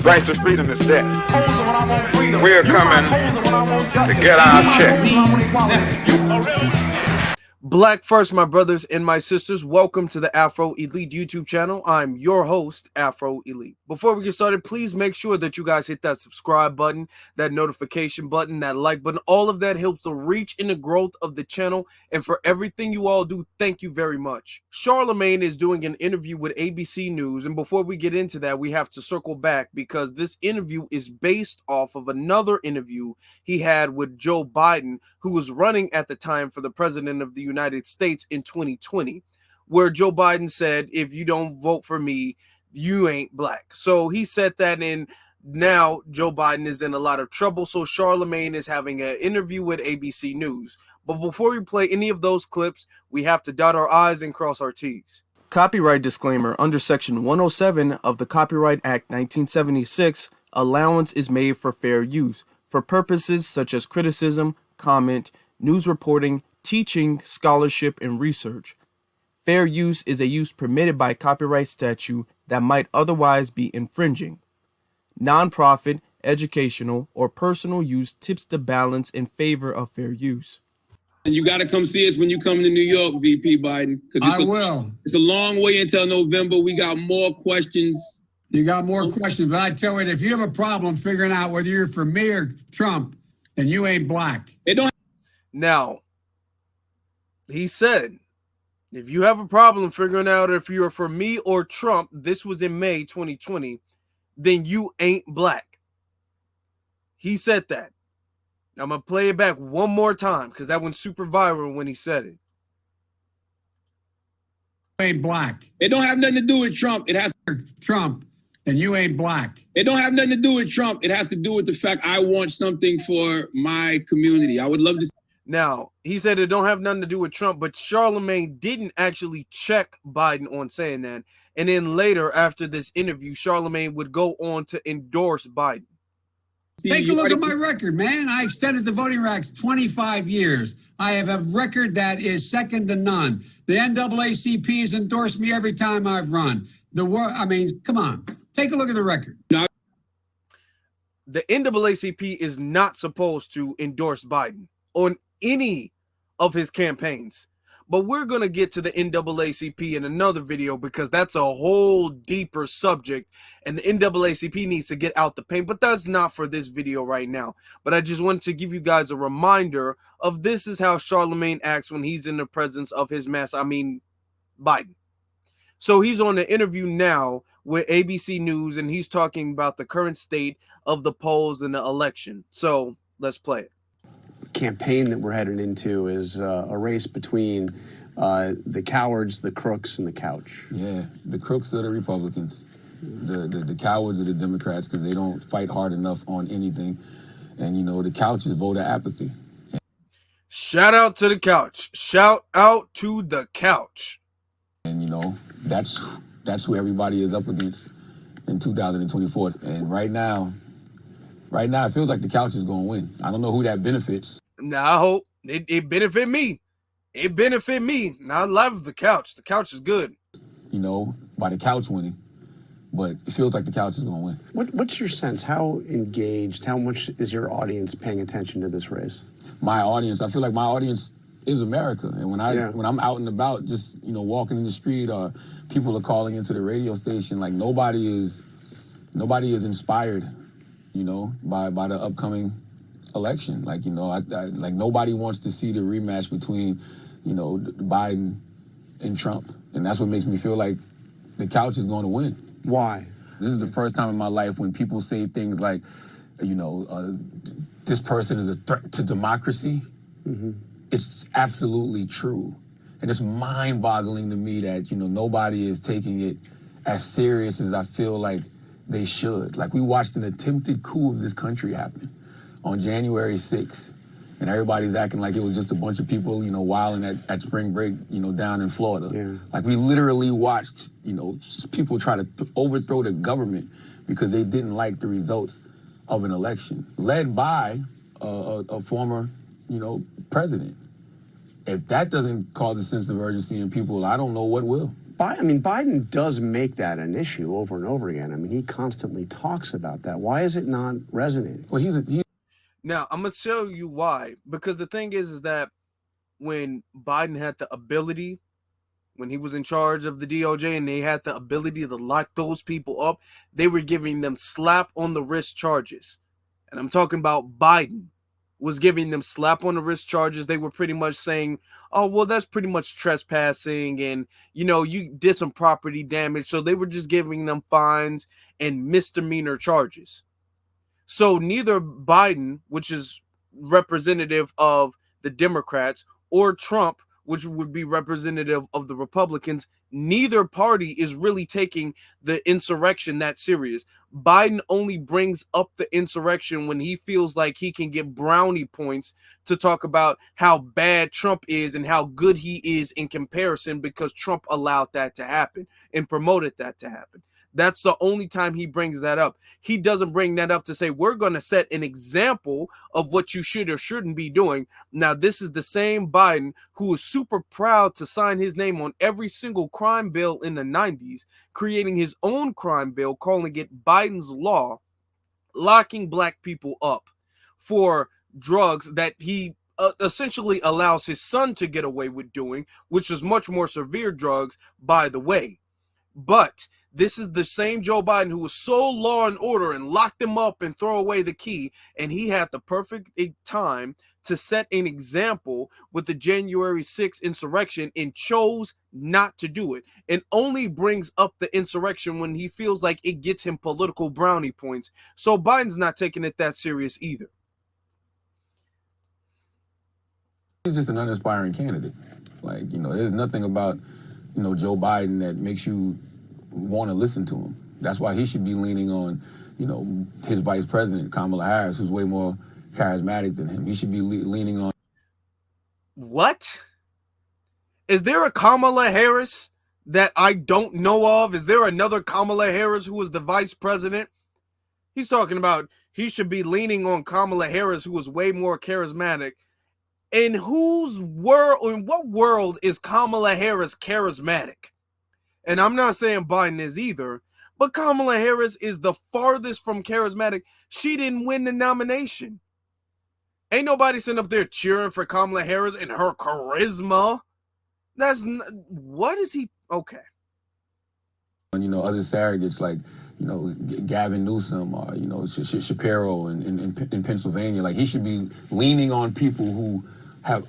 Rights to freedom is dead. We're coming to get our check. Black first, my brothers and my sisters. Welcome to the Afro Elite YouTube channel. I'm your host, Afro Elite. Before we get started, please make sure that you guys hit that subscribe button, that notification button, that like button. All of that helps the reach and the growth of the channel. And for everything you all do, thank you very much. Charlemagne is doing an interview with ABC News. And before we get into that, we have to circle back because this interview is based off of another interview he had with Joe Biden, who was running at the time for the president of the United States in 2020, where Joe Biden said, if you don't vote for me, you ain't black. So he said that, and now Joe Biden is in a lot of trouble. So Charlemagne is having an interview with ABC News. But before we play any of those clips, we have to dot our I's and cross our T's. Copyright disclaimer. Under Section 107 of the Copyright Act 1976, allowance is made for fair use for purposes such as criticism, comment, news reporting, teaching, scholarship, and research. Fair use is a use permitted by copyright statute that might otherwise be infringing. Non-profit, educational, or personal use tips the balance in favor of fair use. And you got to come see us when you come to New York, VP Biden. I will. It's a long way until November. We got more questions. You got more questions, but I tell you, if you have a problem figuring out whether you're for me or Trump, then you ain't black. It don't. Now, he said, if you have a problem figuring out if you're for me or Trump, this was in May 2020, then you ain't black. He said that. I'm going to play it back one more time because that went super viral when he said it. You ain't black. It don't have nothing to do with Trump. It has Trump, and you ain't black. It don't have nothing to do with Trump. It has to do with the fact I want something for my community. I would love to. Now, he said it don't have nothing to do with Trump, but Charlemagne didn't actually check Biden on saying that. And then later, after this interview, Charlemagne would go on to endorse Biden. Take a look at my record, man. I extended the voting rights 25 years. I have a record that is second to none. The NAACP has endorsed me every time I've run. I mean, come on. Take a look at the record. The NAACP is not supposed to endorse Biden on any of his campaigns. But we're going to get to the NAACP in another video because that's a whole deeper subject and the NAACP needs to get out the paint, but that's not for this video right now. But I just wanted to give you guys a reminder of this is how Charlemagne acts when he's in the presence of his Biden. So he's on the interview now with ABC News and he's talking about the current state of the polls and the election. So let's play it. Campaign that we're headed into is a race between the cowards, the crooks, and the couch. Yeah, the crooks are the Republicans. The cowards are the Democrats because they don't fight hard enough on anything. And, you know, the couch is voter apathy. Shout out to the couch. Shout out to the couch. And, you know, that's who everybody is up against in 2024. And right now, it feels like the couch is going to win. I don't know who that benefits. Now, I hope it benefit me. It benefit me. Now, I love the couch. The couch is good. You know, by the couch winning. But it feels like the couch is going to win. What's your sense? How engaged, how much is your audience paying attention to this race? My audience, I feel like my audience is America. And when I'm out and about, just, you know, walking in the street or people are calling into the radio station, like nobody is inspired, you know, by the upcoming election. Like, you know, like nobody wants to see the rematch between, you know, Biden and Trump. And that's what makes me feel like the couch is going to win. Why? This is the first time in my life when people say things like, you know, this person is a threat to democracy. Mm-hmm. It's absolutely true. And it's mind-boggling to me that, you know, nobody is taking it as serious as I feel like they should. Like, we watched an attempted coup of this country happen on January 6th, and everybody's acting like it was just a bunch of people, you know, wilding at spring break, you know, down in Florida. Yeah. Like, we literally watched, you know, people try to overthrow the government because they didn't like the results of an election led by a former, you know, president. If that doesn't cause a sense of urgency in people, I don't know what will. Biden does make that an issue over and over again. I mean, he constantly talks about that. Why is it not resonating? Well, Now, I'm going to tell you why. Because the thing is that when Biden had the ability, when he was in charge of the DOJ and they had the ability to lock those people up, they were giving them slap on the wrist charges. And I'm talking about Biden was giving them slap on the wrist charges. They were pretty much saying, oh, well, that's pretty much trespassing and, you know, you did some property damage. So they were just giving them fines and misdemeanor charges. So neither Biden, which is representative of the Democrats, or Trump, which would be representative of the Republicans, neither party is really taking the insurrection that serious. Biden only brings up the insurrection when he feels like he can get brownie points to talk about how bad Trump is and how good he is in comparison because Trump allowed that to happen and promoted that to happen. That's the only time he brings that up. He doesn't bring that up to say, we're going to set an example of what you should or shouldn't be doing. Now, this is the same Biden who is super proud to sign his name on every single crime bill in the 90s, creating his own crime bill, calling it Biden's Law, locking black people up for drugs that he essentially allows his son to get away with doing, which is much more severe drugs, by the way. But this is the same Joe Biden who was so law and order and locked them up and throw away the key. And he had the perfect time to set an example with the January 6th insurrection and chose not to do it, and only brings up the insurrection when he feels like it gets him political brownie points. So Biden's not taking it that serious either. he's just an uninspiring candidate. Like, you know, there's nothing about, you know, Joe Biden that makes you want to listen to him. That's why he should be leaning on, you know, his vice president, Kamala Harris, who's way more charismatic than him. He should be leaning on. What? Is there a Kamala Harris that I don't know of? Is there another Kamala Harris who is the vice president? He's talking about he should be leaning on Kamala Harris, who is way more charismatic. In whose world, in what world is Kamala Harris charismatic? And I'm not saying Biden is either, but Kamala Harris is the farthest from charismatic. She didn't win the nomination. Ain't nobody sitting up there cheering for Kamala Harris and her charisma. That's what is he? Okay. And, you know, other surrogates like, you know, Gavin Newsom or, you know, Shapiro in Pennsylvania. Like, he should be leaning on people who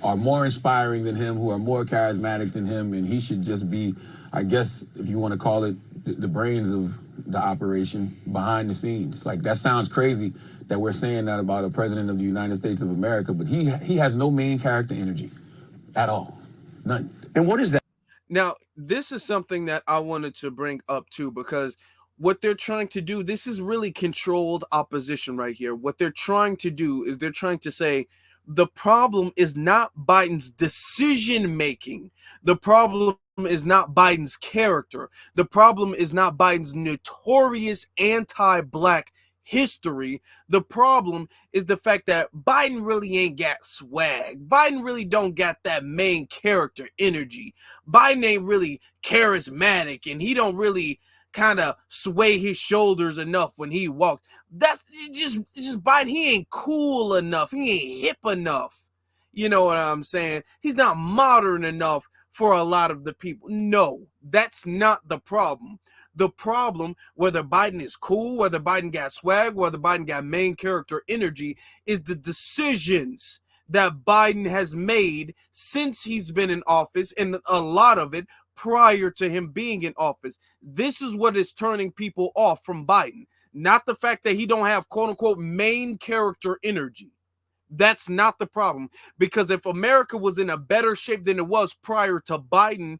are more inspiring than him, who are more charismatic than him, and he should just be, I guess, if you want to call it, the brains of the operation behind the scenes. Like, that sounds crazy that we're saying that about a president of the United States of America, but he has no main character energy at all. None. And what is that? Now, this is something that I wanted to bring up too, because what they're trying to do, this is really controlled opposition right here. What they're trying to do is they're trying to say the problem is not Biden's decision making. The problem is not Biden's character. The problem is not Biden's notorious anti-black history. The problem is the fact that Biden really ain't got swag. Biden really don't got that main character energy. Biden ain't really charismatic, and he don't really kind of sway his shoulders enough when he walks. That's just Biden. He ain't cool enough. He ain't hip enough. You know what I'm saying? He's not modern enough for a lot of the people. No, that's not the problem. The problem, whether Biden is cool, whether Biden got swag, whether Biden got main character energy, is the decisions that Biden has made since he's been in office, and a lot of it prior to him being in office. This is what is turning people off from Biden, not the fact that he don't have quote unquote main character energy. That's not the problem, because if America was in a better shape than it was prior to Biden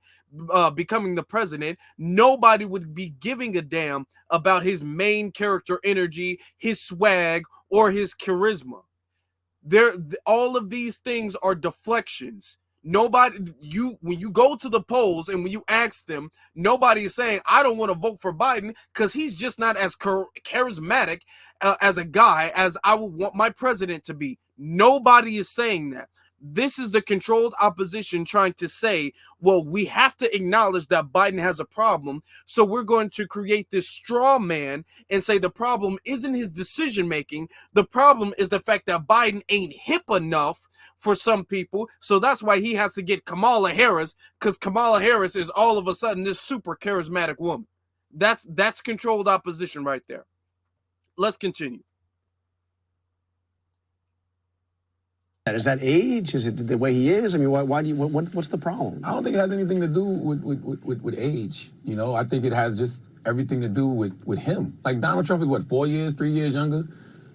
becoming the president, nobody would be giving a damn about his main character energy, his swag, or his charisma. All of these things are deflections. When you go to the polls and when you ask them, nobody is saying, I don't want to vote for Biden because he's just not as charismatic as a guy as I would want my president to be. Nobody is saying that. This is the controlled opposition trying to say, well, we have to acknowledge that Biden has a problem, so we're going to create this straw man and say the problem isn't his decision making. The problem is the fact that Biden ain't hip enough for some people, so that's why he has to get Kamala Harris, because Kamala Harris is all of a sudden this super charismatic woman. That's controlled opposition right there. Let's continue. Is that age? Is it the way he is? I mean, why do you? What's the problem? I don't think it has anything to do with age. You know, I think it has just everything to do with him. Like Donald Trump is what, 3 years younger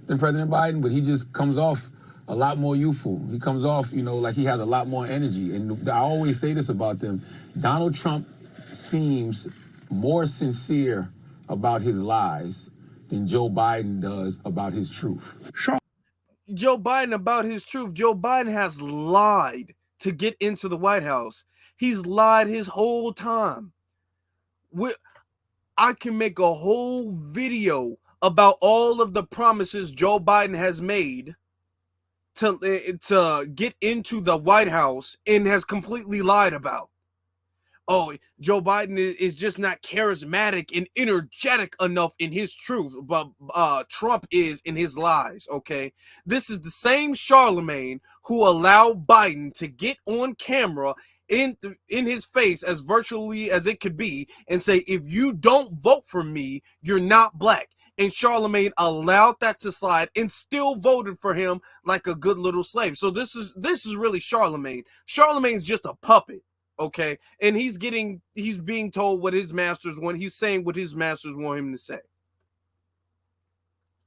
than President Biden, but he just comes off a lot more youthful. He comes off, you know, like he has a lot more energy. And I always say this about them: Donald Trump seems more sincere about his lies than Joe Biden does about his truth. Sure. Joe Biden about his truth. Joe Biden has lied to get into the White House. He's lied his whole time. I can make a whole video about all of the promises Joe Biden has made to get into the White House and has completely lied about. Oh, Joe Biden is just not charismatic and energetic enough in his truth, but Trump is in his lies, okay? This is the same Charlemagne who allowed Biden to get on camera in his face as virtually as it could be and say, if you don't vote for me, you're not black. And Charlemagne allowed that to slide and still voted for him like a good little slave. So this is really Charlemagne. Charlemagne's just a puppet. Okay, and he's being told what his masters want. He's saying what his masters want him to say.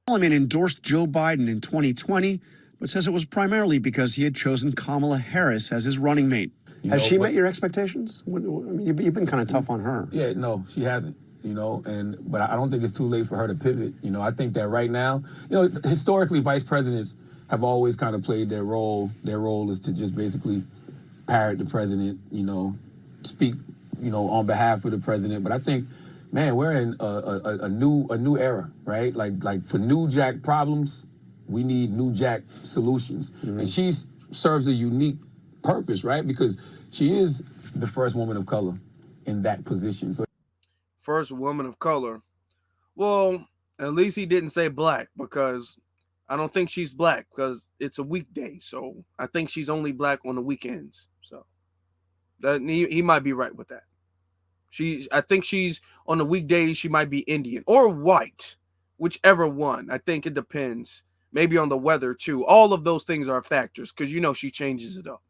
Charlemagne endorsed Joe Biden in 2020, but says it was primarily because he had chosen Kamala Harris as his running mate. Has she met your expectations? I mean, you've been kind of tough on her. Yeah, no, she hasn't. You know, but I don't think it's too late for her to pivot. You know, I think that right now, you know, historically, vice presidents have always kind of played their role. Their role is to just basically parrot the president, you know, speak, you know, on behalf of the president. But I think, man, we're in a new era, right? Like for new jack problems, we need new jack solutions. Mm-hmm. And she serves a unique purpose, right? Because she is the first woman of color in that position. So, first woman of color. Well, at least he didn't say black, because I don't think she's black, because it's a weekday. So I think she's only black on the weekends. So that he might be right with that. I think she's on the weekdays. She might be Indian or white, whichever one. I think it depends. Maybe on the weather too. All of those things are factors, because you know she changes it up.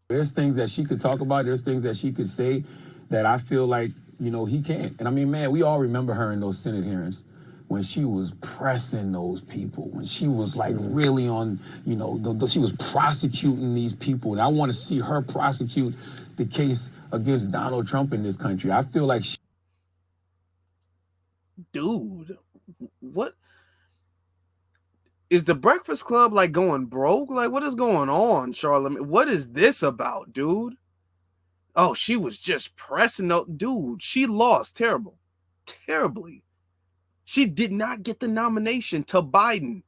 There's things that she could talk about. There's things that she could say that I feel like, you know, he can't. And I mean, man, we all remember her in those Senate hearings when she was pressing those people, when she was like really on, you know, she was prosecuting these people. And I want to see her prosecute the case against Donald Trump in this country. I feel like dude, what? Is the Breakfast Club like going broke? Like, what is going on, Charlemagne? What is this about, dude? Oh, she was just pressing. No, dude, she lost terribly. She did not get the nomination to Biden,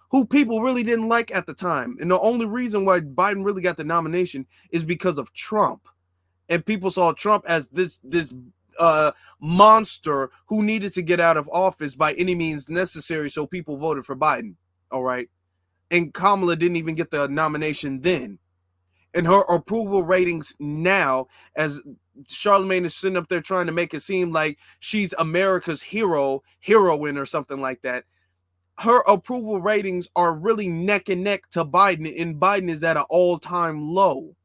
who people really didn't like at the time. And the only reason why Biden really got the nomination is because of Trump. And people saw Trump as this monster who needed to get out of office by any means necessary. So people voted for Biden. All right. And Kamala didn't even get the nomination then. And her approval ratings now, as Charlemagne is sitting up there trying to make it seem like she's America's heroine or something like that, her approval ratings are really neck and neck to Biden, and Biden is at an all-time low.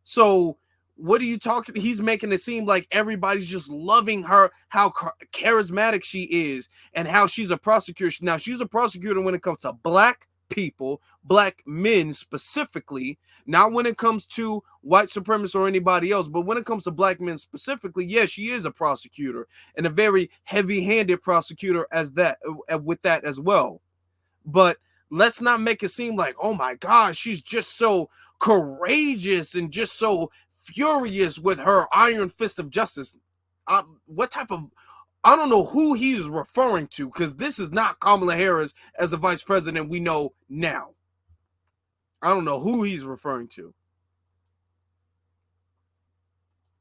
So what are you talking? He's making it seem like everybody's just loving her, how charismatic she is, and how she's a prosecutor. Now, she's a prosecutor when it comes to black people, black men specifically, not when it comes to white supremacists or anybody else, but when it comes to black men specifically, yes, she is a prosecutor, and a very heavy-handed prosecutor with that as well. But let's not make it seem like, oh my gosh, she's just so courageous and just so furious with her iron fist of justice. What type of, I don't know who he's referring to, because this is not Kamala Harris as the vice president we know now. I don't know who he's referring to.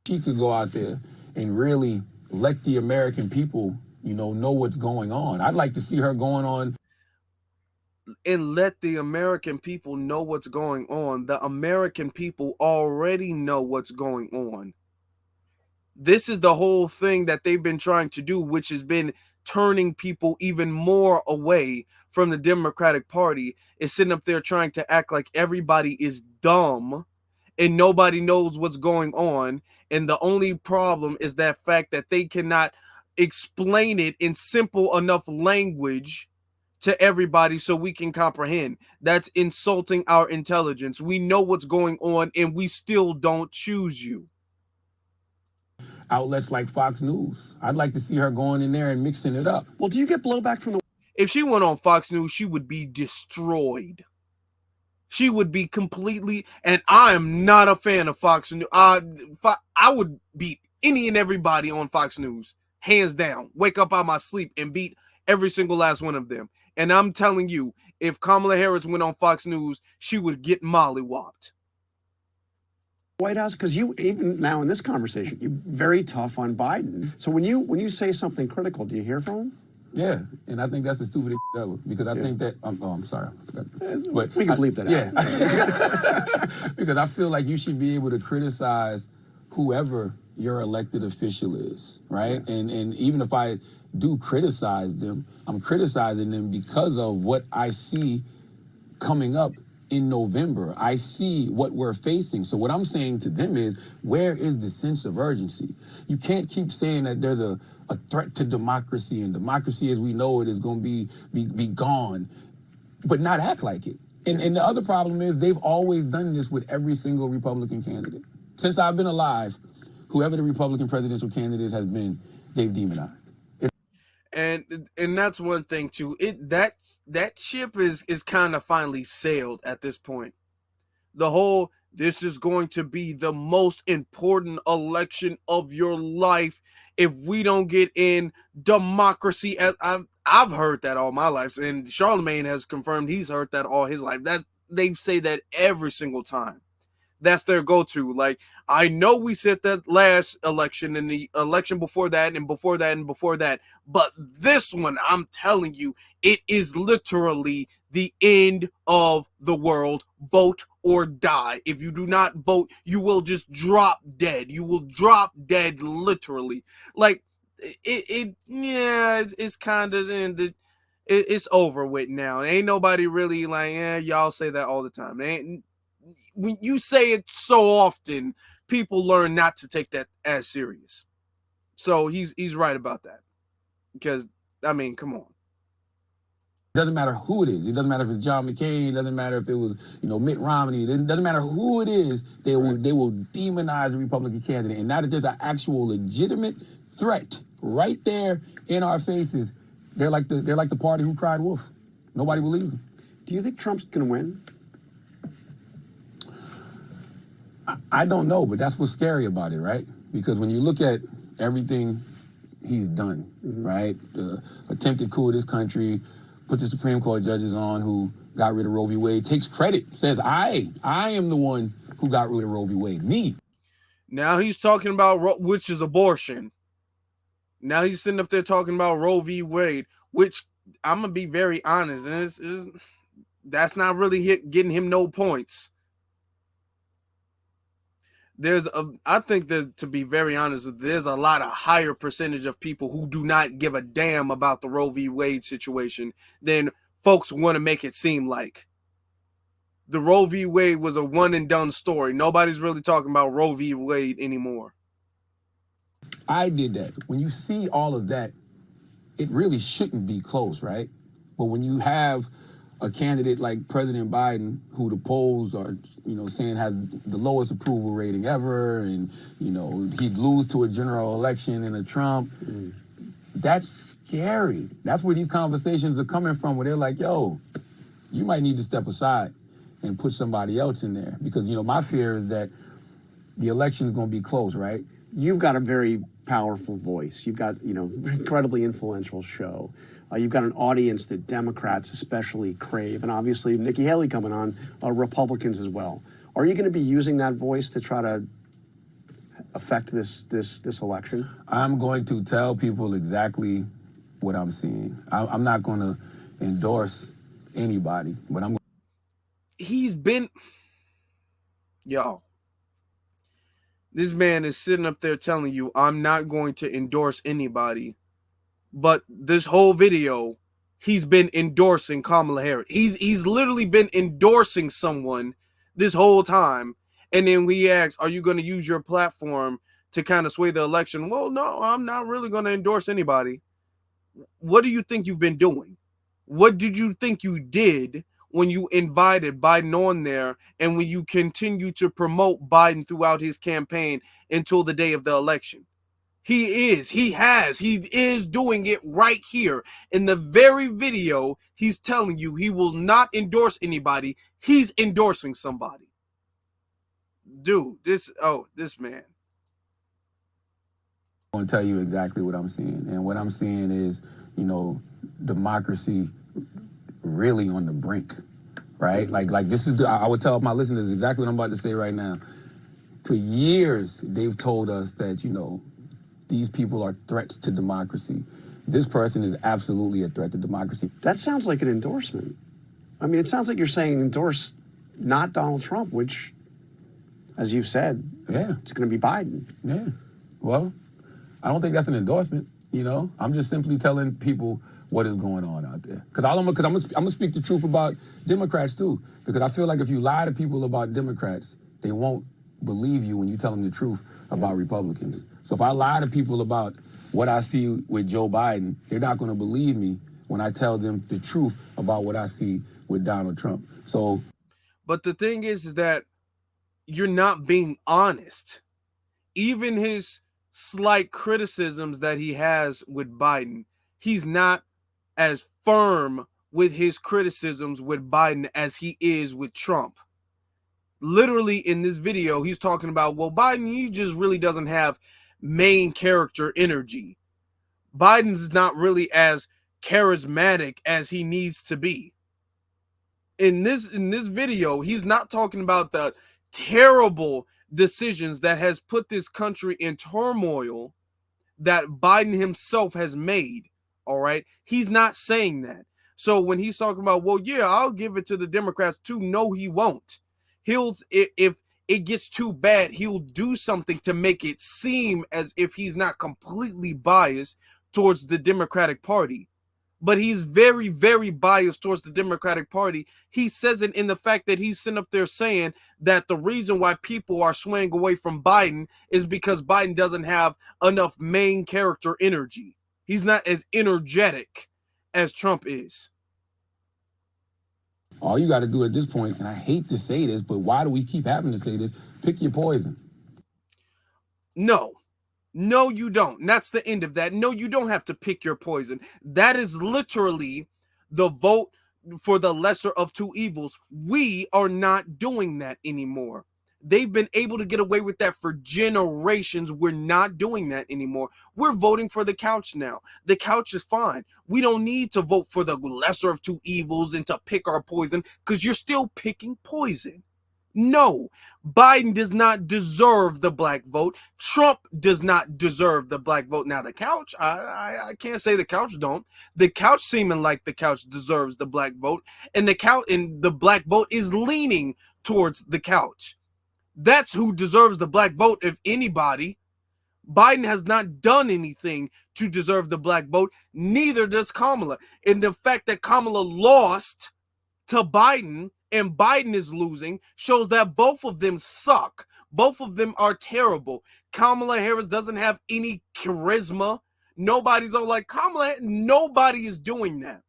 She could go out there and really let the American people, know what's going on. I'd like to see her going on. And let the American people know what's going on. The American people already know what's going on. This is the whole thing that they've been trying to do, which has been turning people even more away from the Democratic Party, is sitting up there trying to act like everybody is dumb and nobody knows what's going on. And the only problem is that fact that they cannot explain it in simple enough language to everybody so we can comprehend. That's insulting our intelligence. We know what's going on and we still don't choose you. Outlets like Fox News. I'd like to see her going in there and mixing it up. Well, do you get blowback from the... If she went on Fox News, she would be destroyed. She would be completely, and I am not a fan of Fox News. I would beat any and everybody on Fox News, hands down. Wake up out of my sleep and beat every single last one of them. And I'm telling you, if Kamala Harris went on Fox News, she would get mollywopped. White House, because you, even now in this conversation, you're very tough on Biden. So when you say something critical, do you hear from him? Yeah, and I think that's the stupidest ever, because I think that, I'm sorry, I forgot. But we can bleep that out. Yeah, because I feel like you should be able to criticize whoever your elected official is, right? Yeah. And even if I do criticize them, I'm criticizing them because of what I see coming up in November. I see what we're facing. So what I'm saying to them is, where is the sense of urgency? You can't keep saying that there's a threat to democracy, and democracy as we know it is going to be gone, but not act like it. And the other problem is they've always done this with every single Republican candidate. Since I've been alive, whoever the Republican presidential candidate has been, they've demonized. And that's one thing too. That ship is kind of finally sailed at this point. The whole, this is going to be the most important election of your life if we don't get in democracy. As I've heard that all my life, and Charlemagne has confirmed he's heard that all his life. That they say that every single time. That's their go-to. Like, I know we said that last election and the election before that and before that and before that, but this one, I'm telling you, it is literally the end of the world. Vote or die. If you do not vote, you will just drop dead. You will drop dead literally. Like, it's kind of it's over with now. Ain't nobody really like, y'all say that all the time. When you say it so often, people learn not to take that as serious. So he's right about that. Because, I mean, come on. It doesn't matter who it is. It doesn't matter if it's John McCain. It doesn't matter if it was, Mitt Romney. It doesn't matter who it is. They will demonize the Republican candidate. And now that there's an actual legitimate threat right there in our faces, they're like the party who cried wolf. Nobody believes them. Do you think Trump's going to win? I don't know, but that's what's scary about it, right? Because when you look at everything he's done, right? The attempted coup of this country, put the Supreme Court judges on who got rid of Roe v. Wade, takes credit, says, I am the one who got rid of Roe v. Wade, me. Now he's talking about, which is abortion. Now he's sitting up there talking about Roe v. Wade, which I'm going to be very honest, and that's not really getting him no points. I think that, to be very honest, there's a lot of higher percentage of people who do not give a damn about the Roe v. Wade situation than folks want to make it seem like. The Roe v. Wade was a one and done story. Nobody's really talking about Roe v. Wade anymore. I did that. When you see all of that, it really shouldn't be close, right? But when you have a candidate like President Biden, who the polls are, saying has the lowest approval rating ever, and, he'd lose to a general election in a Trump, that's scary. That's where these conversations are coming from, where they're like, yo, you might need to step aside and put somebody else in there. Because, my fear is that the election is going to be close, right? You've got a very powerful voice. You've got, incredibly influential show. You've got an audience that Democrats especially crave, and obviously Nikki Haley coming on, Republicans as well. Are you going to be using that voice to try to affect this election? I'm going to tell people exactly what I'm seeing. I'm not going to endorse anybody, but he's been, y'all, this man is sitting up there telling you, I'm not going to endorse anybody. But this whole video, he's been endorsing Kamala Harris. He's literally been endorsing someone this whole time. And then we ask, are you going to use your platform to kind of sway the election? Well, no, I'm not really going to endorse anybody. What do you think you've been doing? What did you think you did when you invited Biden on there and when you continue to promote Biden throughout his campaign until the day of the election? He is doing it right here. In the very video, he's telling you he will not endorse anybody. He's endorsing somebody. Dude, this man. I'm going to tell you exactly what I'm seeing. And what I'm seeing is, democracy really on the brink, right? Like this is, I would tell my listeners exactly what I'm about to say right now. For years, they've told us that, these people are threats to democracy. This person is absolutely a threat to democracy. That sounds like an endorsement. I mean, it sounds like you're saying endorse not Donald Trump, which, as you've said, it's going to be Biden. Yeah. Well, I don't think that's an endorsement. I'm just simply telling people what is going on out there. Because I'm gonna speak the truth about Democrats too. Because I feel like if you lie to people about Democrats, they won't believe you when you tell them the truth about Republicans. So if I lie to people about what I see with Joe Biden, they're not going to believe me when I tell them the truth about what I see with Donald Trump. So, but the thing is that you're not being honest. Even his slight criticisms that he has with Biden, he's not as firm with his criticisms with Biden as he is with Trump. Literally in this video, he's talking about, well, Biden, he just really doesn't have main character energy. Biden's not really as charismatic as he needs to be. In this video, he's not talking about the terrible decisions that has put this country in turmoil that Biden himself has made. All right. He's not saying that. So when he's talking about, well, yeah, I'll give it to the Democrats too. No, he won't. If it gets too bad, he'll do something to make it seem as if he's not completely biased towards the Democratic Party. But he's very, very biased towards the Democratic Party. He says it in the fact that he's sitting up there saying that the reason why people are swaying away from Biden is because Biden doesn't have enough main character energy. He's not as energetic as Trump is. All you got to do at this point, and I hate to say this, but why do we keep having to say this? Pick your poison. No, you don't. And that's the end of that. No, you don't have to pick your poison. That is literally the vote for the lesser of two evils. We are not doing that anymore. They've been able to get away with that for generations. We're not doing that anymore. We're voting for the couch now. The couch is fine. We don't need to vote for the lesser of two evils and to pick our poison because you're still picking poison. No, Biden does not deserve the black vote. Trump does not deserve the black vote. Now, the couch, I can't say the couch don't. The couch seeming like the couch deserves the black vote, and the black vote is leaning towards the couch. That's who deserves the black vote, if anybody. Biden has not done anything to deserve the black vote. Neither does Kamala. And the fact that Kamala lost to Biden and Biden is losing shows that both of them suck. Both of them are terrible. Kamala Harris doesn't have any charisma. Nobody's all like Kamala. Nobody is doing that.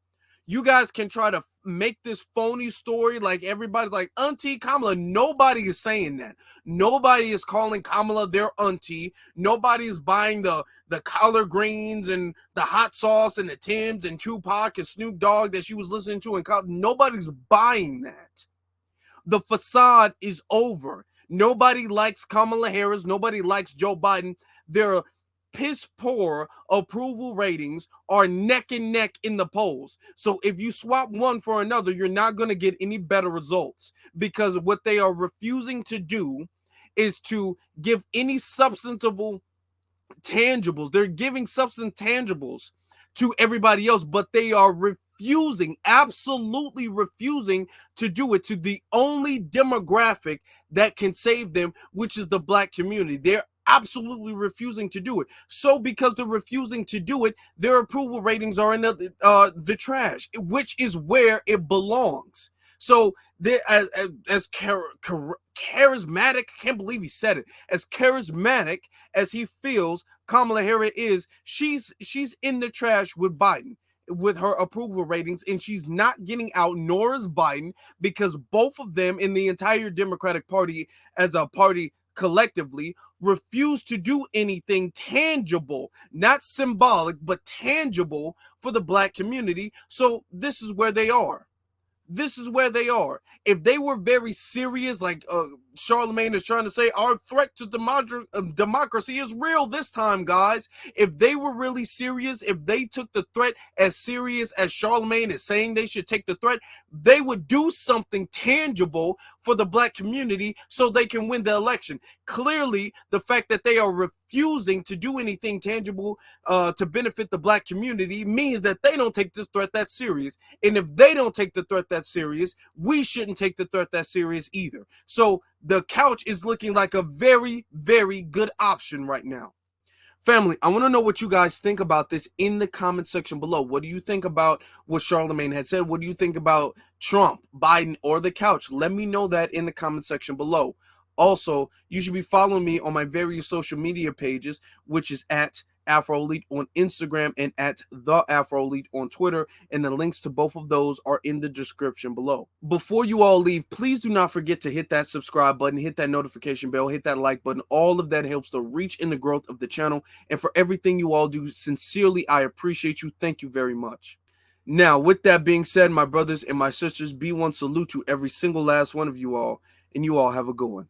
You guys can try to make this phony story like everybody's like Auntie Kamala. Nobody is saying that. Nobody is calling Kamala their auntie. Nobody is buying the collard greens and the hot sauce and the Timbs and Tupac and Snoop Dogg that she was listening to in college. Nobody's buying that. The facade is over. Nobody likes Kamala Harris. Nobody likes Joe Biden. They're piss poor approval ratings are neck and neck in the polls. So if you swap one for another, you're not going to get any better results, because what they are refusing to do is to give any substantiable tangibles. They're giving substance tangibles to everybody else, but they are refusing, absolutely refusing to do it to the only demographic that can save them, which is the black community. They're absolutely refusing to do it. So because they're refusing to do it, their approval ratings are in the trash, which is where it belongs. So as charismatic, I can't believe he said it, as charismatic as he feels Kamala Harris is, she's in the trash with Biden with her approval ratings, and she's not getting out, nor is Biden, because both of them in the entire Democratic Party as a party collectively refuse to do anything tangible, not symbolic, but tangible for the black community. So this is where they are. This is where they are. If they were very serious, like Charlemagne is trying to say, our threat to democracy is real this time, guys. If they were really serious, if they took the threat as serious as Charlemagne is saying they should take the threat, they would do something tangible for the black community so they can win the election. Clearly, the fact that they are refusing to do anything tangible to benefit the black community means that they don't take this threat that serious. And if they don't take the threat that serious, we shouldn't take the threat that serious either. So the couch is looking like a very, very good option right now. Family, I want to know what you guys think about this in the comment section below. What do you think about what Charlemagne had said? What do you think about Trump, Biden, or the couch? Let me know that in the comment section below. Also, you should be following me on my various social media pages, which is at Afro Elite on Instagram and at The Afro Elite on Twitter, and the links to both of those are in the description below. Before you all leave, please do not forget to hit that subscribe button, hit that notification bell, hit that like button. All of that helps the reach and the growth of the channel, and for everything you all do, sincerely, I appreciate you. Thank you very much. Now, with that being said, my brothers and my sisters, be one salute to every single last one of you all, and you all have a good one.